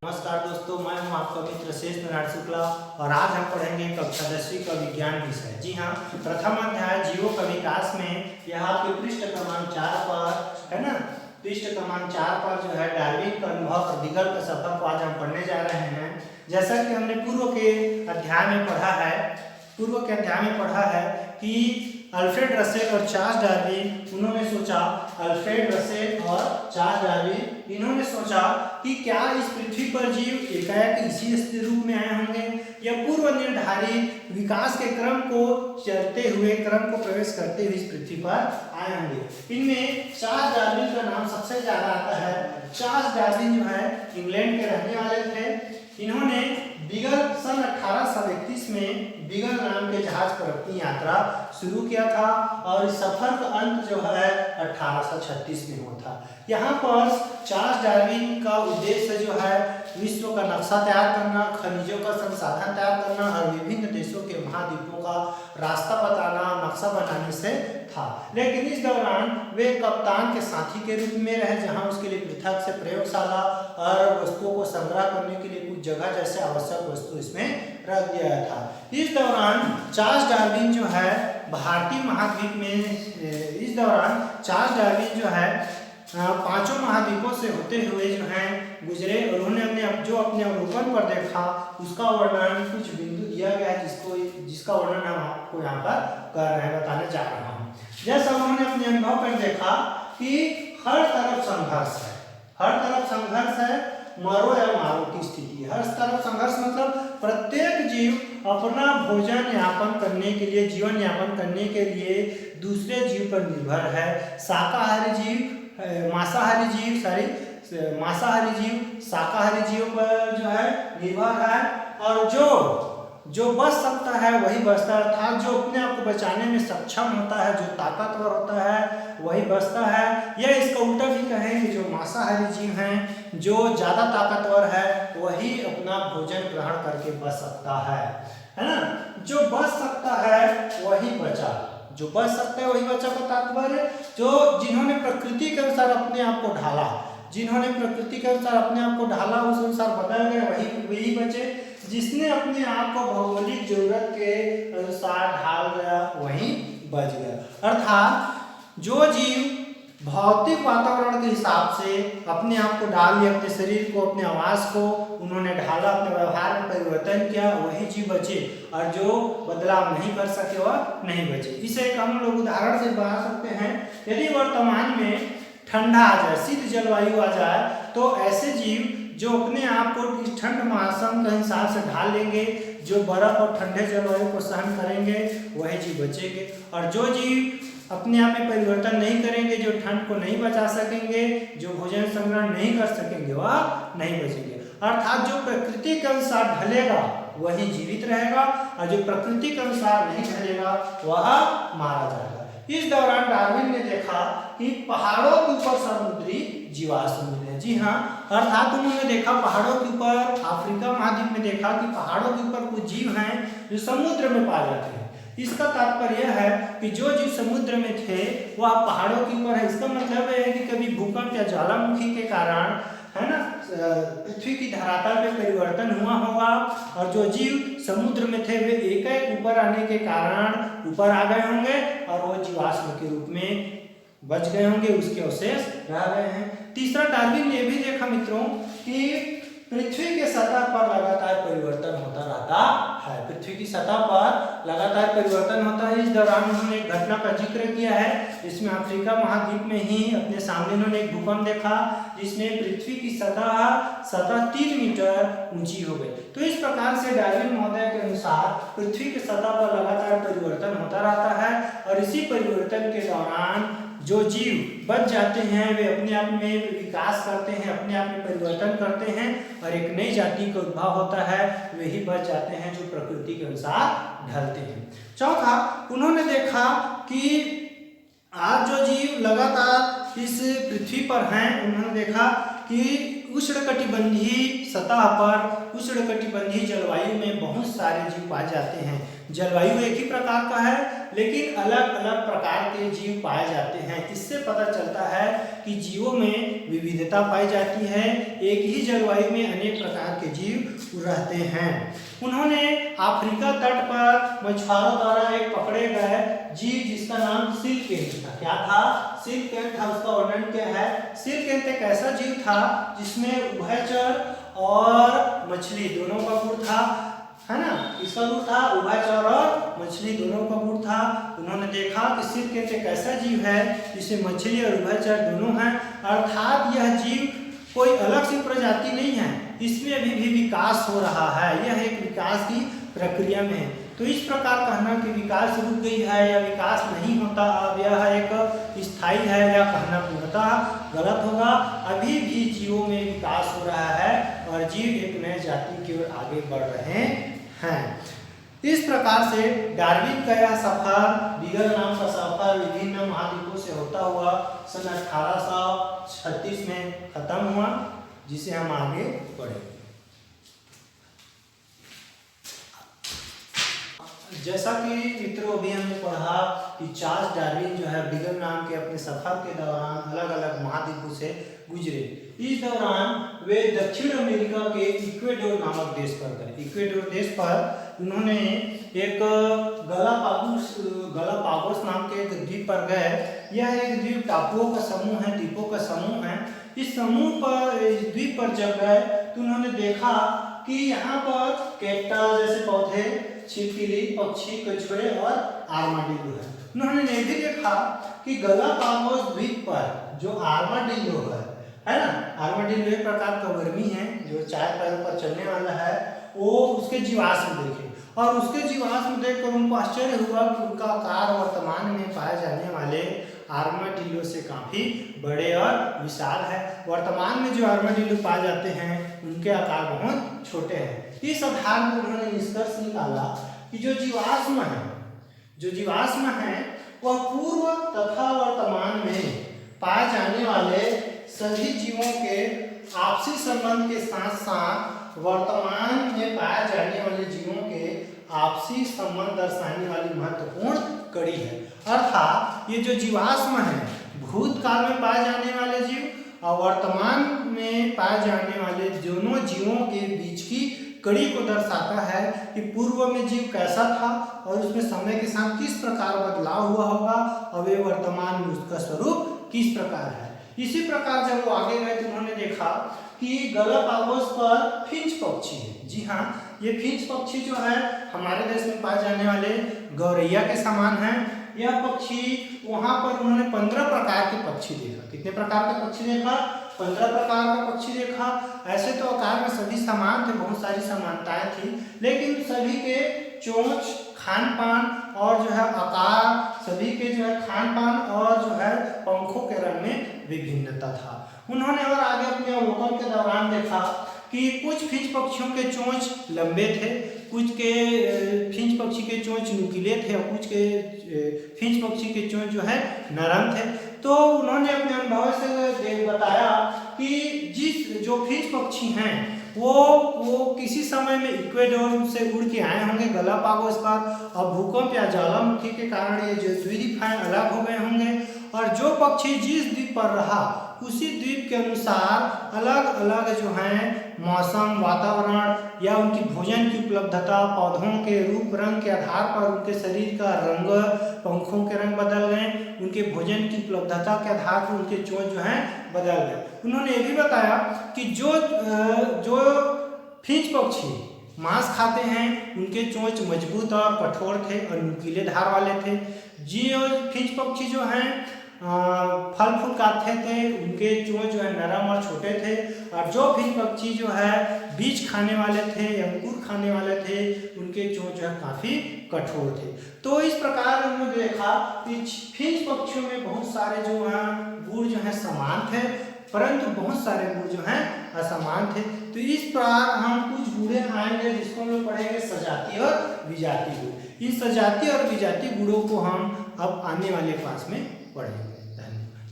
नमस्कार दोस्तों, मैं हूं आपका मित्र शेष नारायण शुक्ला और आज हम पढ़ेंगे कक्षा 10वीं का विज्ञान विषय। जी हाँ, प्रथम अध्याय जीवों का विकास में यह आपके पृष्ठ क्रमांक 4 पर है ना। पृष्ठ क्रमांक 4 पर जो है डार्विन का अनुभव और विकल्प का सफर को आज हम पढ़ने जा रहे हैं। जैसा कि हमने पूर्व के अध्याय में पढ़ा है कि अल्फ्रेड रसेल और चार्ल्स डार्विन इन्होंने सोचा कि क्या इस पृथ्वी पर जीव एकाएक इसी स्थिर रूप में आए होंगे या पूर्व निर्धारित विकास के क्रम को प्रवेश करते हुए इस पृथ्वी पर आए होंगे। इनमें चार्ल्स डार्विन का नाम सबसे ज्यादा आता है। चार्ल्स डार्विन जो है इंग्लैंड के रहने वाले थे। इन्होंने बीगल सन 1831 में बीगल नाम के जहाज पर अपनी यात्रा शुरू किया था और इस सफर का अंत जो है 1836 में हुआ था। यहाँ पर चार्ल्स डार्विन का उद्देश्य जो है विश्व का नक्शा तैयार करना, खनिजों का संसाधन तैयार करना और विभिन्न देशों के महाद्वीपों का रास्ता बताना, नक्शा बनाने से था। लेकिन इस दौरान वे कप्तान के साथी के रूप में रहे, जहां उसके लिए पृथक से प्रयोगशाला और वस्तुओं को संग्रह करने के लिए कुछ जगह जैसे आवश्यक वस्तु इसमें रख दिया गया था। इस दौरान चार्ल्स डार्विन जो है भारतीय महाद्वीप में पांचों महाद्वीपों से होते हुए जो है गुजरे और उन्होंने अपने अवलोकन पर देखा उसका वर्णन कुछ बिंदु दिया गया है जिसका वर्णन हम आपको यहाँ पर बताने जा रहा हूँ। जैसा उन्होंने अपने अनुभव पर देखा कि हर तरफ संघर्ष है, मरो या मारो की स्थिति है। हर तरफ संघर्ष मतलब प्रत्येक जीव अपना भोजन यापन करने के लिए, जीवन यापन करने के लिए दूसरे जीव पर निर्भर है। मांसाहारी जीव शाकाहारी जीव पर जो है निर्भर है और जो बच सकता है वही बचता है, अर्थात जो अपने आप को बचाने में सक्षम होता है, जो ताकतवर होता है वही बचता है। या इसका उल्टा भी कहें कि जो मांसाहारी जीव हैं, जो ज़्यादा ताकतवर है वही अपना भोजन ग्रहण करके बच सकता है ना। जो बच सकता है वही बचा का तात्पर्य जिन्होंने प्रकृति के अनुसार अपने आप को ढाला, उस अनुसार बदल गए वही बचे। जिसने अपने आप को भौगोलिक जरूरत के अनुसार ढाल गया वही बच गया। अर्थात जो जीव भौतिक वातावरण के हिसाब से अपने आप को डाल लिया, अपने शरीर को, अपने आवास को उन्होंने ढाला, अपने व्यवहार में परिवर्तन किया, वही जीव बचे और जो बदलाव नहीं कर सके वह नहीं बचे। इसे एक हम लोग उदाहरण से बता सकते हैं। यदि वर्तमान में ठंडा आ जाए, शीत जलवायु आ जाए, तो ऐसे जीव जो अपने आप को इस ठंड मौसम के हिसाब से ढाल लेंगे, जो बर्फ और ठंडे जलवायु को सहन करेंगे वही जीव बचेंगे। और जो जीव अपने आप में परिवर्तन नहीं करेंगे, जो ठंड को नहीं बचा सकेंगे, जो भोजन संग्रहण नहीं कर सकेंगे वह नहीं बचेंगे। अर्थात जो प्रकृति के अनुसार ढलेगा वही जीवित रहेगा और जो प्रकृति के अनुसार नहीं ढलेगा वह मारा जाएगा। इस दौरान डार्विन ने देखा कि पहाड़ों के ऊपर समुद्री जीवाश्म मिले। जी हाँ, अर्थात उन्होंने देखा पहाड़ों के ऊपर, अफ्रीका महाद्वीप में देखा कि पहाड़ों के ऊपर कुछ जीव हैं जो समुद्र में पाए जाते हैं। इसका तात्पर्य यह है कि जो जीव समुद्र में थे वह पहाड़ों के ऊपर है। इसका मतलब है कि कभी भूकंप या ज्वालामुखी के कारण है ना पृथ्वी की धरातल में परिवर्तन हुआ होगा और जो जीव समुद्र में थे वे एक ऊपर आने के कारण ऊपर आ गए होंगे और वो जीवाश्म के रूप में बच गए होंगे, उसके अवशेष रह गए हैं। तीसरा, डार्विन ने भी देखा मित्रों कि पृथ्वी के सतह पर लगातार परिवर्तन होता रहता है। इस दौरान उन्होंने एक घटना का जिक्र किया है। इसमें अफ्रीका महाद्वीप में ही अपने सामने उन्होंने एक भूकंप देखा जिसमें पृथ्वी की सतह 3 मीटर ऊंची हो गई। तो इस प्रकार से डार्विन महोदय के अनुसार पृथ्वी की सतह पर लगातार परिवर्तन होता रहता है और इसी परिवर्तन के दौरान जो जीव बच जाते हैं वे अपने आप में विकास करते हैं, अपने आप में परिवर्तन करते हैं और एक नई जाति का उद्भव होता है। वे ही बच जाते हैं जो प्रकृति के अनुसार ढलते हैं। चौथा, उन्होंने देखा कि आज जो जीव लगातार इस पृथ्वी पर हैं, उन्होंने देखा कि उष्णकटिबंधीय सतह पर उष्णकटिबंधीय जलवायु में बहुत सारे जीव पाए जाते हैं। जलवायु एक ही प्रकार का है लेकिन अलग अलग प्रकार के जीव पाए जाते हैं। इससे पता चलता है कि जीवों में विविधता पाई जाती है, एक ही जलवायु में अनेक प्रकार के जीव रहते हैं। उन्होंने अफ्रीका तट पर मछुआरों द्वारा एक पकड़े गए जीव जिसका नाम सिल्केंट था। क्या था? सिल्केंट था। उसका वर्णन क्या है? सिल्केंट एक ऐसा जीव था जिसमें उभयचर और मछली दोनों का गुण था, है ना। इसका गुण था उभयचर और मछली दोनों का गुण था। उन्होंने देखा कि सिल्केंट एक ऐसा जीव है जिसमें मछली और उभयचर दोनों हैं, अर्थात यह जीव कोई अलग सी प्रजाति नहीं है, इसमें अभी भी विकास हो रहा है, यह एक विकास की प्रक्रिया में है। तो इस प्रकार कहना कि विकास रुक गई है या विकास नहीं होता, अब यह एक स्थायी है, या कहना पूर्णतः गलत होगा। अभी भी जीवों में विकास हो रहा है और जीव एक नए जाति की ओर आगे बढ़ रहे हैं। इस प्रकार से डार्विन का यह सफर, बीगल नाम का सफर विभिन्न महाद्वीपों से होता हुआ सन 1836 में खत्म हुआ, जिसे हम आगे पढ़ेंगे। जैसा कि मित्रों अभी हमने पढ़ा कि चार्ल्स डार्विन जो है बीगल नाम के अपने सफर के दौरान अलग अलग महाद्वीपों से गुजरे। इस दौरान वे दक्षिण अमेरिका के इक्वेडोर नामक देश पर गए। इक्वेडोर देश पर उन्होंने एक गलापागोस नाम के एक द्वीप पर गए। यह एक द्वीप टापुओं का समूह है, द्वीपों का समूह है। इस समूह पर, इस द्वीप पर जब गए तो उन्होंने देखा कि यहाँ पर कैक्टस जैसे पौधे, छिपकली, पक्षी, कछुए और आर्माडिलो है। उन्होंने ये भी देखा कि गलापागोस द्वीप पर जो आर्माडिलो है ना, आर्माडिलो एक प्रकार का वर्मी है जो 4 पैरों पर चलने वाला है, वो उसके जीवाश्म देखे और उसके जीवाश्म देखकर उनको आश्चर्य हुआ कि उनका आकार वर्तमान में पाए जाने वाले आर्माडिलो से काफी बड़े और विशाल है। वर्तमान में जो आर्माडिलो पाए जाते हैं उनके आकार बहुत छोटे हैं। इस आधार पर उन्होंने निष्कर्ष निकाला कि जो जीवाश्म है वह पूर्व तथा वर्तमान में पाए जाने वाले सभी जीवों के आपसी संबंध के साथ साथ वर्तमान में पाए जाने वाले जीवों के आपसी संबंध दर्शाने वाली महत्वपूर्ण कड़ी है। अर्थात ये जो जीवाश्म है भूतकाल में पाए जाने वाले जीव और वर्तमान में पाए जाने वाले दोनों जीवों के बीच की कड़ी को दर्शाता है कि पूर्व में जीव कैसा था और उसमें समय के साथ किस प्रकार बदलाव हुआ होगा और वे वर्तमान में उसका स्वरूप किस प्रकार है। इसी प्रकार जब वो आगे गए तो उन्होंने देखा कि गलापागोस पर फिंच पक्षी है। जी हाँ, ये फिंच पक्षी जो है हमारे देश में पाए जाने वाले गौरैया के समान है। यह पक्षी, वहां पर उन्होंने 15 प्रकार के पक्षी देखा। कितने प्रकार के पक्षी देखा? 15 प्रकार का पक्षी देखा। ऐसे तो आकार में सभी समान थे, बहुत सारी समानताएं थी, लेकिन सभी के चोंच, खान पान और जो है आकार, सभी के जो है खान पान और जो है पंखों के रंग में विभिन्नता था। उन्होंने और आगे अपने अवलोकन के दौरान देखा कि कुछ फिंच पक्षियों के चोंच लंबे थे, कुछ के फिंच पक्षी के चोंच नुकीले थे और कुछ के फिंच पक्षी के चोंच जो है नरम थे। तो उन्होंने अपने अनुभव से बताया कि जो फिंच पक्षी हैं वो किसी समय में इक्वेडोर से उड़ के आए होंगे गलापागोस पर और भूकंप या ज्वालामुखी के कारण ये जो द्वीप हैं अलग हो गए होंगे और जो पक्षी जिस द्वीप पर रहा उसी द्वीप के अनुसार अलग अलग जो हैं मौसम, वातावरण या उनकी भोजन की उपलब्धता, पौधों के रूप रंग के आधार पर उनके शरीर का रंग, पंखों के रंग बदल गए, उनके भोजन की उपलब्धता के आधार पर उनके चोंच जो हैं बदल गए। उन्होंने ये भी बताया कि जो फिंच पक्षी मांस खाते हैं उनके चोंच मजबूत और कठोर थे और नुकीले धार वाले थे। जो फिंच पक्षी जो हैं फल फूल खाते थे उनके चोंच जो है नरम और छोटे थे और जो फिंच पक्षी जो है बीज खाने वाले थे, अंकुर खाने वाले थे, उनके चोंच जो है काफी कठोर थे। तो इस प्रकार उन्होंने देखा कि फिंच पक्षियों में बहुत सारे जो हैं गुण जो है समान थे परंतु बहुत सारे गुण जो हैं असमान थे। तो इस प्रकार हम कुछ गुणे आएंगे जिसको हम लोग पढ़ेंगे सजातीय और विजातीय गुण। इन सजातीय और विजातीय गुणों को हम अब आने वाले क्लास में पढ़ेंगे। धन्यवाद।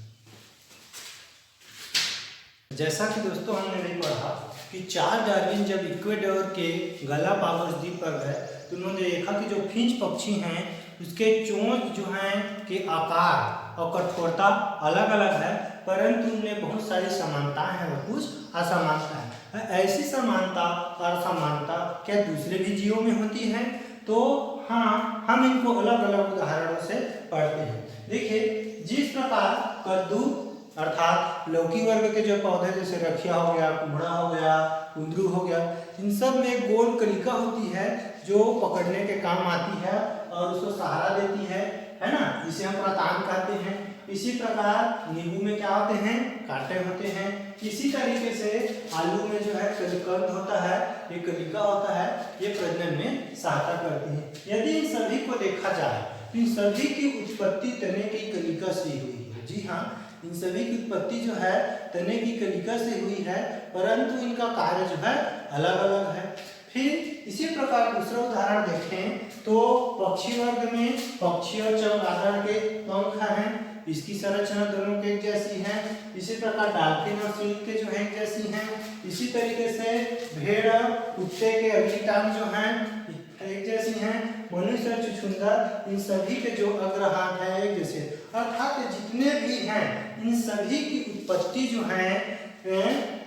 जैसा कि दोस्तों हमने भी पढ़ा कि चार्ल्स डार्विन जब इक्वेडोर के गलापागोस द्वीप पर गए तो उन्होंने देखा कि जो फिंच पक्षी हैं उसके चोंच जो हैं के आकार और कठोरता अलग अलग है, परंतु उनमें बहुत सारी समानताएं हैं और कुछ असमानताएं हैं। ऐसी समानता और असमानता क्या दूसरे भी जीवों में होती है? तो हाँ, हम इनको अलग अलग उदाहरणों से पढ़ते हैं। देखिए, जिस प्रकार कद्दू अर्थात लौकी वर्ग के जो पौधे जैसे रखिया हो गया, कुम्हड़ा हो गया, कुंदरू हो गया, इन सब में गोल कलिका होती है जो पकड़ने के काम आती है और उसको सहारा देती है ना, जिसे हम प्रतान कहते हैं। इसी प्रकार नींबू में क्या होते हैं? कांटे होते हैं। इसी तरीके से आलू में जो है कलिकंद होता है, ये कलिका होता है, ये प्रजनन में सहायता करती है। यदि इन सभी को देखा जाए तो इन सभी की उत्पत्ति तने की कलिका से हुई है। जी हाँ, इन सभी की उत्पत्ति जो है तने की कलिका से हुई है, परंतु इनका कार्य जो है अलग अलग है। फिर इसी प्रकार दूसरा उदाहरण देखें तो पक्षी वर्ग में पक्षी और चमगादड़ के पंख हैं, इसकी संरचना दोनों के एक जैसी है। इसी प्रकार डाल्फिन और सील के जो है एक जैसी हैं। इसी तरीके से भेड़ कुत्ते के अगली टांग जो हैं एक जैसी हैं। मनुष्य और छुछुंदर इन सभी के जो अग्र हाथ है एक जैसे, अर्थात जितने भी हैं इन सभी की उत्पत्ति जो है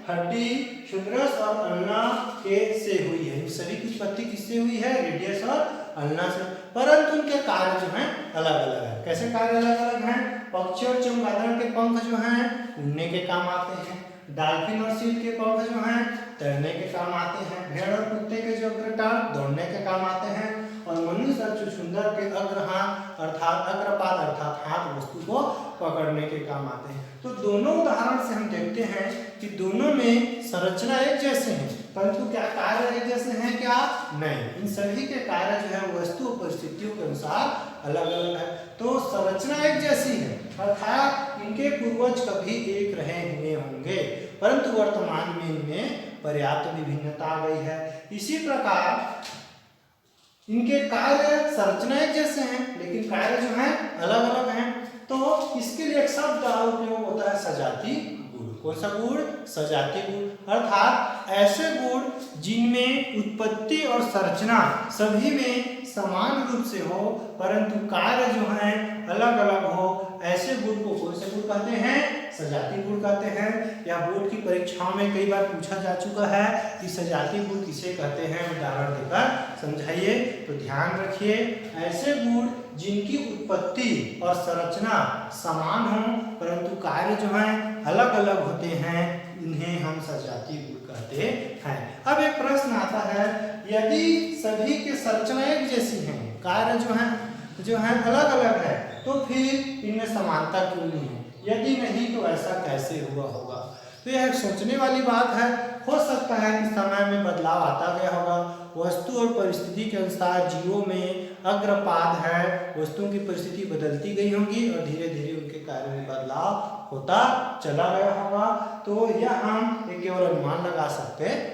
हड्डी, शुंड्रस और अल्ना के से हुई है। इन सभी की उत्पत्ति किससे हुई है? रेडियस और अल्ना से, परंतु उनके कार्य जो हैं अलग अलग है। कैसे कार्य अलग अलग हैं? पक्षी और चमगादड़ के पंख जो हैं उड़ने के काम आते हैं। डाल्फिन और सील के पंख जो हैं तैरने के काम आते हैं। भेड़ और कुत्ते के जो अग्रटांग दौड़ने के काम आते हैं। और मनुष्य और छुछुंदर के अग्रहाथ अर्थात अग्रपाद अर्थात हाथ वस्तु को पकड़ने के काम आते हैं। तो दोनों उदाहरण से हम देखते हैं कि दोनों में संरचना एक जैसे हैं, परंतु क्या कार्य एक जैसे हैं? क्या नहीं, इन सभी के कार्य जो है वस्तु और परिस्थितियों के अनुसार अलग अलग है। तो संरचना एक जैसी है, अर्थात इनके पूर्वज कभी एक रहे हुए होंगे, परंतु वर्तमान में इनमें पर्याप्त विभिन्नता आ गई है। इसी प्रकार इनके कार्य संरचना एक जैसे हैं, लेकिन कार्य जो है अलग अलग हैं। तो इसके लिए एक शब्द का उपयोग होता है सजाती गुण। कौन सा गुण? सजाती गुण, अर्थात ऐसे गुण जिनमें उत्पत्ति और संरचना सभी में समान रूप से हो, परंतु कार्य जो है अलग अलग हो, ऐसे गुण को कौन से गुण कहते हैं? सजाती गुण कहते हैं। या बोर्ड की परीक्षाओं में कई बार पूछा जा चुका है कि सजाती गुण किसे कहते हैं, उदाहरण देकर समझाइए। तो ध्यान रखिए, ऐसे गुण जिनकी उत्पत्ति और संरचना समान हो, परंतु कार्य जो है अलग अलग होते हैं, इन्हें हम सजाती गुण कहते हैं। अब एक प्रश्न आता है, यदि सभी के संरचना एक जैसी हैं, कार्य जो है अलग अलग है, तो फिर इनमें समानता क्यों नहीं है? यदि नहीं तो ऐसा कैसे हुआ होगा? तो यह एक सोचने वाली बात है। हो सकता है कि समय में बदलाव आता गया होगा, वस्तु और परिस्थिति के अनुसार जीवों में अग्रपाद है, वस्तुओं की परिस्थिति बदलती गई होगी और धीरे धीरे उनके कार्य में बदलाव होता चला गया होगा। तो यह हम एक केवल अनुमान लगा सकते हैं।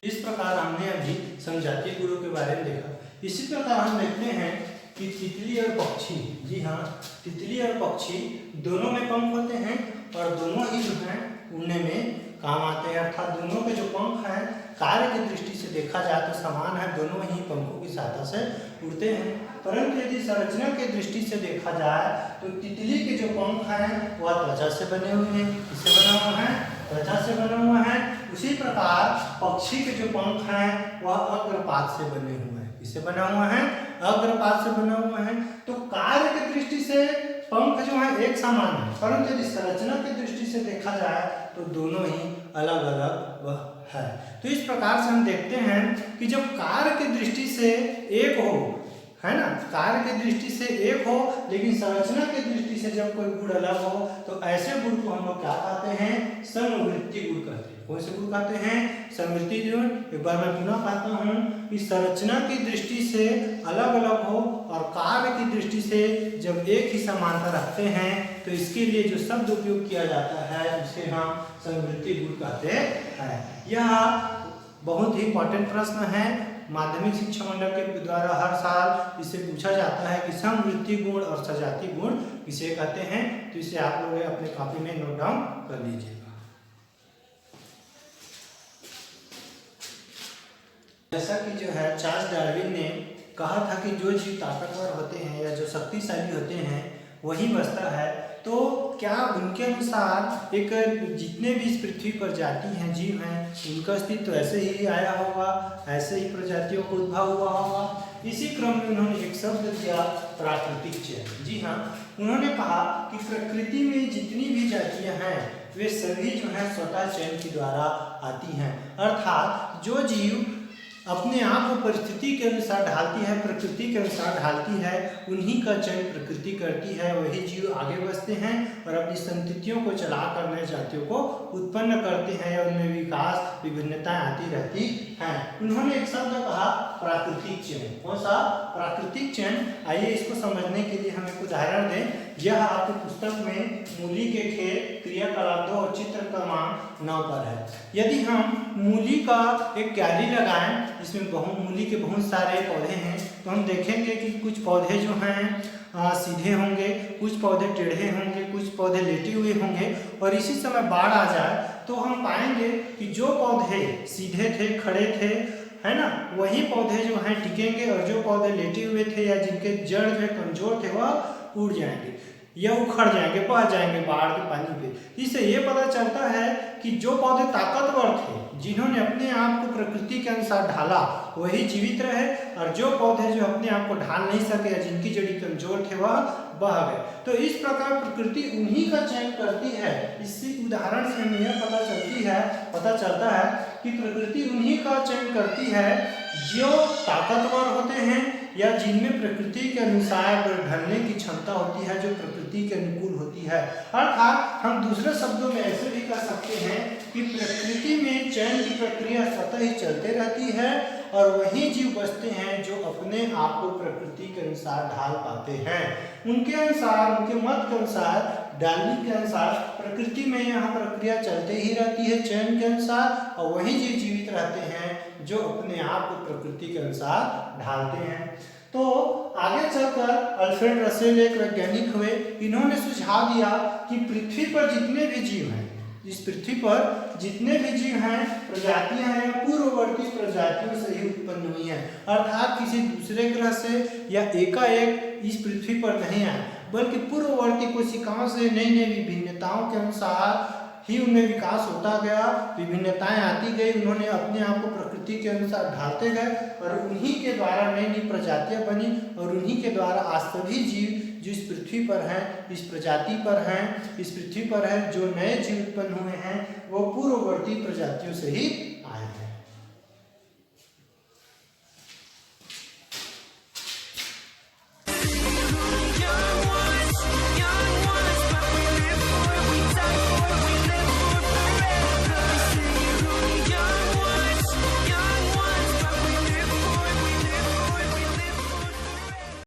इस प्रकार हमने अभी समझाती गुणों के बारे में देखा। इसी प्रकार हम देखते हैं कि तितली और पक्षी, जी हाँ, तितली और पक्षी दोनों में पंख होते हैं और दोनों ही जो हैं उड़ने में काम आते हैं, अर्थात दोनों के जो पंख हैं कार्य की दृष्टि से देखा जाए तो समान है, दोनों ही पंखों की सहायता से उड़ते हैं। परंतु यदि संरचना की दृष्टि से देखा जाए तो तितली के जो पंख हैं वह त्वचा से बने हुए हैं। किससे बना हुआ है? त्वचा से बना हुआ है। उसी प्रकार पक्षी के जो पंख हैं वह अग्रपाद से बने हुए हैं। किससे बना हुआ है? अग्रपाद से बना हुआ है। तो कार्य की दृष्टि से पंख जो है एक समान है, परंतु यदि संरचना की दृष्टि से देखा जाए तो दोनों ही अलग अलग है। तो इस प्रकार से हम देखते हैं कि जब कार्य की दृष्टि से एक हो, है ना, कार्य की दृष्टि से एक हो, लेकिन संरचना की दृष्टि से जब कोई गुण अलग हो तो ऐसे गुण को हम लोग क्या कहते हैं? समवृत्ति गुण कहते हैं। कौन से गुण कहते हैं? समवृत्ति गुण। एक बार मैं पुनः कहता हूँ कि संरचना की दृष्टि से अलग अलग हो और कार्य की दृष्टि से जब एक ही समानता रखते हैं तो इसके लिए जो शब्द उपयोग किया जाता है उसे हम समवृत्ति गुण कहते हैं। यह बहुत ही इंपॉर्टेंट प्रश्न है, माध्यमिक शिक्षा मंडल के द्वारा हर साल इसे पूछा जाता है कि समवृत्ति गुण और सजाती गुण किसे कहते हैं। तो इसे आप लोग अपने कॉपी में नोट डाउन कर लीजिएगा। जैसा कि जो है चार्ल्स डार्विन ने कहा था कि जो जीव ताकतवर होते हैं या जो शक्तिशाली होते हैं वही बचता है। तो क्या उनके अनुसार एक जितने भी इस पृथ्वी पर जाति हैं, जीव हैं, उनका अस्तित्व तो ऐसे ही आया होगा, ऐसे ही प्रजातियों को उद्भव हुआ होगा। इसी क्रम में उन्होंने एक शब्द दिया, प्राकृतिक चयन। जी हाँ, उन्होंने कहा कि प्रकृति में जितनी भी जातियां हैं वे सभी जो हैं स्वतः चयन के द्वारा आती हैं। अर्थात जो जीव अपने आप को परिस्थिति के अनुसार ढालती है, प्रकृति के अनुसार ढालती है, उन्हीं का चयन प्रकृति करती है। वही जीव आगे बढ़ते हैं और अपनी संततियों को चलाकर नए जातियों को उत्पन्न करते हैं या उनमें विकास विभिन्नताएं आती रहती हैं। उन्होंने एक शब्द कहा, प्राकृतिक चयन। कौन सा? प्राकृतिक चयन। आइए इसको समझने के लिए हम एक उदाहरण दें। यह आपकी पुस्तक में मूली के खेल, क्रियाकलाप 2 और चित्र क्रमांक 9 पर है। यदि हम मूली का एक क्यारी लगाएं जिसमें मूली के बहुत सारे पौधे हैं, तो हम देखेंगे कि कुछ पौधे जो हैं सीधे होंगे, कुछ पौधे टेढ़े होंगे, कुछ पौधे लेटे हुए होंगे। और इसी समय बाढ़ आ जाए तो हम पाएंगे कि जो पौधे सीधे थे, खड़े थे, है ना, वही पौधे जो हैं टिकेंगे और जो पौधे लेटे हुए थे या जिनके जड़ जो कमजोर थे वह उड़ जाएंगे या उखड़ जाएंगे, बह जाएंगे बाढ़ के पानी पे। इससे ये पता चलता है कि जो पौधे ताकतवर थे, जिन्होंने अपने आप को प्रकृति के अनुसार ढाला, वही जीवित रहे, और जो पौधे जो अपने आप को ढाल नहीं सके या जिनकी जड़ी कमजोर थे वह बह गए। तो इस प्रकार प्रकृति उन्हीं का चयन करती है। इसी उदाहरण से हमें यह पता चलता है कि प्रकृति उन्हीं का चयन करती है जो ताकतवर होते हैं या जिनमें प्रकृति के अनुसार ढलने की क्षमता होती है, जो प्रकृति के अनुकूल होती है। अर्थात हम दूसरे शब्दों में ऐसे भी कह सकते हैं कि प्रकृति में चयन की प्रक्रिया स्वतः ही चलते रहती है और वही जीव बचते हैं जो अपने आप को प्रकृति के अनुसार ढाल पाते हैं। उनके अनुसार, उनके मत के अनुसार, डालने के अनुसार प्रकृति में यह प्रक्रिया चलते ही रहती है चयन के अनुसार, और वही जीव जीवित रहते हैं जो अपने आप को प्रकृति के अनुसार ढालते हैं। तो आगे चलकर अल्फ्रेड रसेल एक वैज्ञानिक हुए। इन्होंने सुझाव दिया कि पृथ्वी पर जितने भी जीव हैं, इस पृथ्वी पर जितने भी जीव हैं, प्रजातियां हैं, पूर्ववर्ती प्रजातियों से ही उत्पन्न हुई हैं। अर्थात किसी दूसरे ग्रह से या एकाएक इस पृथ्वी पर नहीं आए, बल्कि पूर्ववर्ती कोशिकाओं से नई नई विभिन्नताओं के अनुसार ही उनमें विकास होता गया, विभिन्नताएं आती गई। उन्होंने अपने आप को प्रकृति के अनुसार ढालते गए और उन्हीं के द्वारा नई नई प्रजातियां बनी और उन्हीं के द्वारा आज सभी जीव जो इस पृथ्वी पर हैं, इस प्रजाति पर हैं, इस पृथ्वी पर हैं, जो नए जीव उत्पन्न हुए हैं वो पूर्ववर्ती प्रजातियों से ही आए हैं।